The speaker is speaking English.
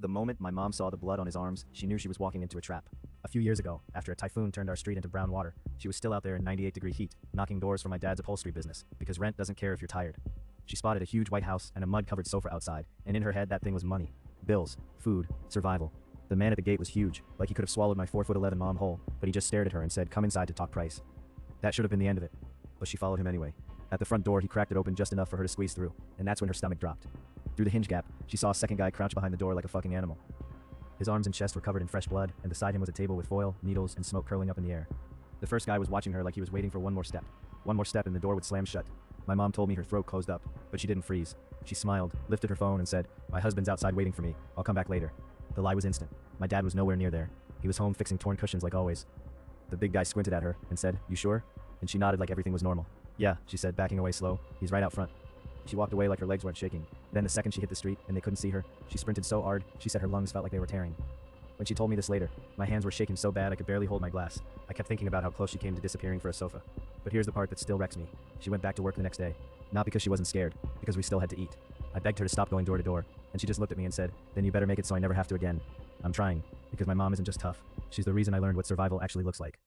The moment my mom saw the blood on his arms, she knew she was walking into a trap. A few years ago, after a typhoon turned our street into brown water, she was still out there in 98-degree heat, knocking doors for my dad's upholstery business, because rent doesn't care if you're tired. She spotted a huge white house and a mud-covered sofa outside, and in her head that thing was money. Bills, food, survival. The man at the gate was huge, like he could have swallowed my 4'11" mom whole, but he just stared at her and said, "Come inside to talk price." That should have been the end of it, but she followed him anyway. At the front door, he cracked it open just enough for her to squeeze through, and that's when her stomach dropped. Through the hinge gap, she saw a second guy crouch behind the door like a fucking animal. His arms and chest were covered in fresh blood, and beside him was a table with foil, needles, and smoke curling up in the air. The first guy was watching her like he was waiting for one more step. One more step and the door would slam shut. My mom told me her throat closed up, but she didn't freeze. She smiled, lifted her phone and said, "My husband's outside waiting for me. I'll come back later." The lie was instant. My dad was nowhere near there. He was home fixing torn cushions like always. The big guy squinted at her and said, "You sure?" And she nodded like everything was normal. "Yeah," she said, backing away slow. "He's right out front." She walked away like her legs weren't shaking. Then the second she hit the street and they couldn't see her, she sprinted so hard, she said her lungs felt like they were tearing. When she told me this later, my hands were shaking so bad I could barely hold my glass. I kept thinking about how close she came to disappearing for a sofa. But here's the part that still wrecks me. She went back to work the next day. Not because she wasn't scared, because we still had to eat. I begged her to stop going door to door, and she just looked at me and said, "Then you better make it so I never have to again." I'm trying, because my mom isn't just tough. She's the reason I learned what survival actually looks like.